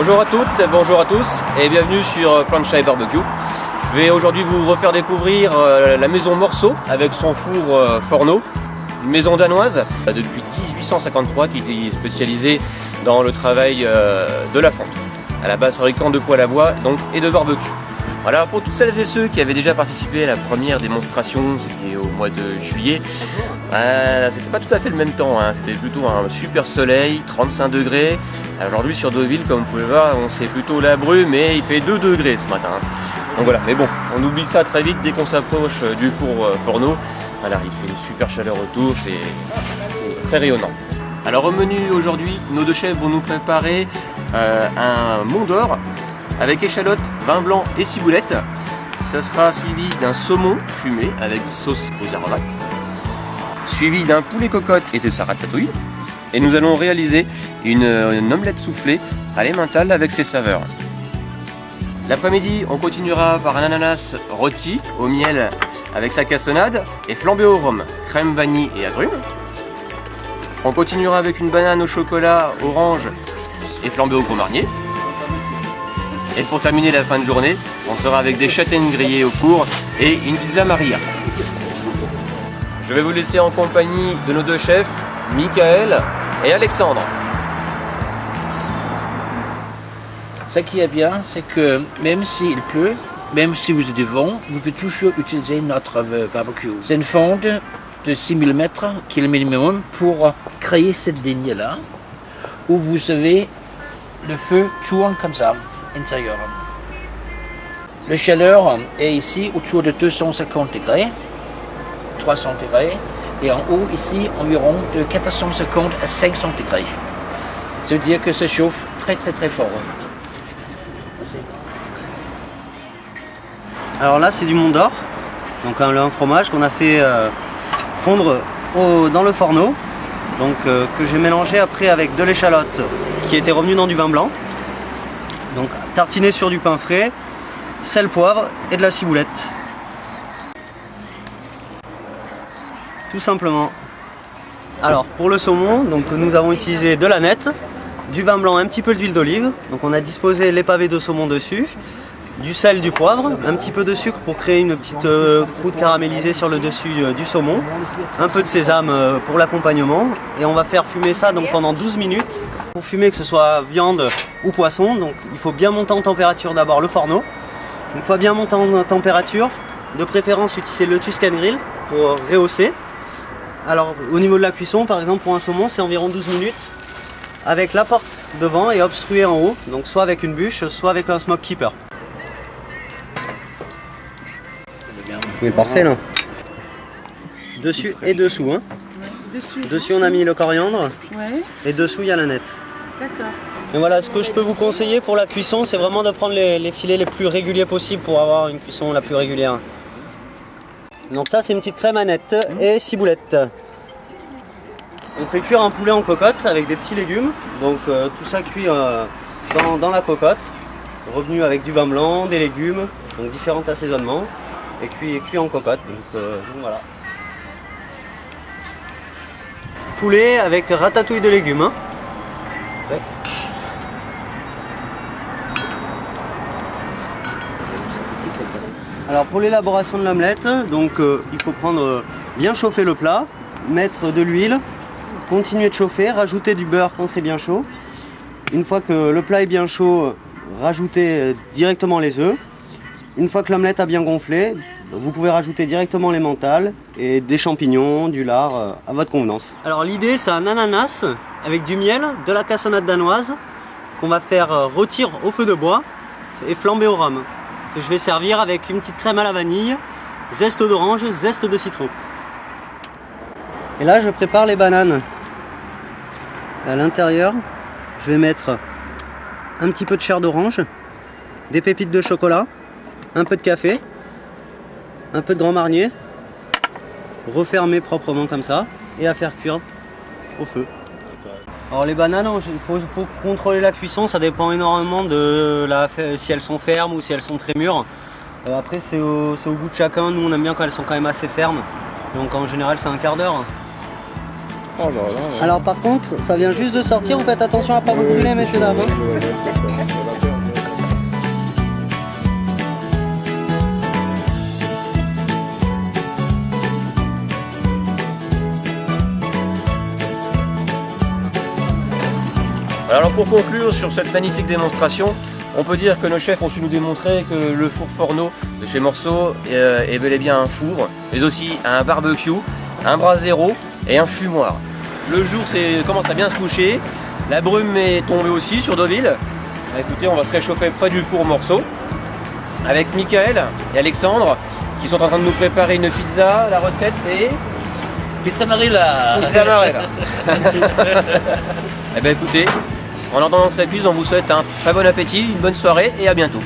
Bonjour à toutes, bonjour à tous et bienvenue sur Plancha & Barbecue. Je vais aujourd'hui vous refaire découvrir la maison Morceau avec son four Forno, une maison danoise depuis 1853 qui est spécialisée dans le travail de la fonte. À la base fabricant de poêle à bois et de barbecue. Voilà, pour toutes celles et ceux qui avaient déjà participé à la première démonstration, c'était au mois de juillet, c'était pas tout à fait le même temps, hein. C'était plutôt un super soleil, 35 degrés. Aujourd'hui sur Deauville, comme vous pouvez voir, c'est plutôt la brume et il fait 2 degrés ce matin. Donc voilà, mais bon, on oublie ça très vite dès qu'on s'approche du four Forno. Voilà, il fait une super chaleur autour, c'est très rayonnant. Alors au menu aujourd'hui, nos deux chefs vont nous préparer un Mont d'Or avec échalote, vin blanc et ciboulette. Ce sera suivi d'un saumon fumé avec sauce aux aromates, suivi d'un poulet cocotte et de sa ratatouille. Et nous allons réaliser une omelette soufflée à l'emmental avec ses saveurs. L'après-midi, on continuera par un ananas rôti au miel avec sa cassonade et flambé au rhum, crème vanille et agrumes. On continuera avec une banane au chocolat orange et flambé au gros marnier. Et pour terminer la fin de journée, on sera avec des châtaignes grillées au four et une pizza Maria. Je vais vous laisser en compagnie de nos deux chefs, Michael et Alexandre. Ce qui est bien, c'est que même s'il pleut, même si vous êtes devant, vous pouvez toujours utiliser notre barbecue. C'est une fonte de 6000 mètres qui est le minimum pour créer cette ligne-là, où vous avez le feu tourne comme ça, intérieur. La chaleur est ici autour de 250 degrés, 300 degrés, et en haut ici environ de 450 à 500 degrés. Ça veut dire que ça chauffe très fort. Alors là c'est du Mont d'Or, donc un fromage qu'on a fait fondre dans le Forno, donc que j'ai mélangé après avec de l'échalote qui était revenue dans du vin blanc, donc tartiné sur du pain frais, sel, poivre et de la ciboulette. Tout simplement. Alors pour le saumon, donc nous avons utilisé de l'aneth, du vin blanc, un petit peu d'huile d'olive, donc on a disposé les pavés de saumon dessus, du sel, du poivre, un petit peu de sucre pour créer une petite croûte caramélisée sur le dessus du saumon, un peu de sésame pour l'accompagnement, et on va faire fumer ça donc pendant 12 minutes. Pour fumer, que ce soit viande ou poisson, donc il faut bien monter en température d'abord le Forno. Une fois bien monté en température, de préférence utiliser le Tuscan Grill pour rehausser. Alors au niveau de la cuisson, par exemple pour un saumon, c'est environ 12 minutes avec la porte devant et obstrué en haut, donc soit avec une bûche, soit avec un smoke keeper. Oui, parfait là. Dessus et dessous. Hein. Dessus on a mis le coriandre, ouais. Et dessous il y a la nette. D'accord. Et voilà, ce que je peux vous conseiller pour la cuisson, c'est vraiment de prendre les filets les plus réguliers possibles pour avoir une cuisson la plus régulière. Donc ça c'est une petite crème à nette et ciboulette. On fait cuire un poulet en cocotte avec des petits légumes. Donc tout ça cuit dans la cocotte, revenu avec du vin blanc, des légumes, donc différents assaisonnements. Et cuit en cocotte, donc voilà. Poulet avec ratatouille de légumes. Hein. Ouais. Alors pour l'élaboration de l'omelette, donc il faut prendre bien chauffer le plat, mettre de l'huile, continuer de chauffer, rajouter du beurre quand c'est bien chaud. Une fois que le plat est bien chaud, rajouter directement les œufs. Une fois que l'omelette a bien gonflé, vous pouvez rajouter directement l'emmental et des champignons, du lard à votre convenance. Alors l'idée c'est un ananas avec du miel, de la cassonade danoise qu'on va faire rôtir au feu de bois et flamber au rhum. Que je vais servir avec une petite crème à la vanille, zeste d'orange, zeste de citron. Et là je prépare les bananes. À l'intérieur, je vais mettre un petit peu de chair d'orange, des pépites de chocolat, un peu de café, un peu de grand marnier, refermer proprement comme ça et à faire cuire au feu. Alors les bananes, il faut contrôler la cuisson, ça dépend énormément de si elles sont fermes ou si elles sont très mûres. Après c'est au goût de chacun, nous on aime bien quand elles sont quand même assez fermes, donc en général c'est un quart d'heure. Oh là là. Alors par contre, ça vient juste de sortir, vous faites attention à pas vous brûler, messieurs dames. Alors pour conclure sur cette magnifique démonstration, on peut dire que nos chefs ont su nous démontrer que le four Forno de chez Morceau est bel et bien un four, mais aussi un barbecue, un brasero et un fumoir. Le jour commence à bien se coucher, la brume est tombée aussi sur Deauville. Écoutez, on va se réchauffer près du four Morceau avec Michael et Alexandre qui sont en train de nous préparer une pizza. La recette c'est... Pizza Marilla. Pizza Marilla. Eh bien écoutez, en attendant que ça cuise, on vous souhaite un très bon appétit, une bonne soirée et à bientôt.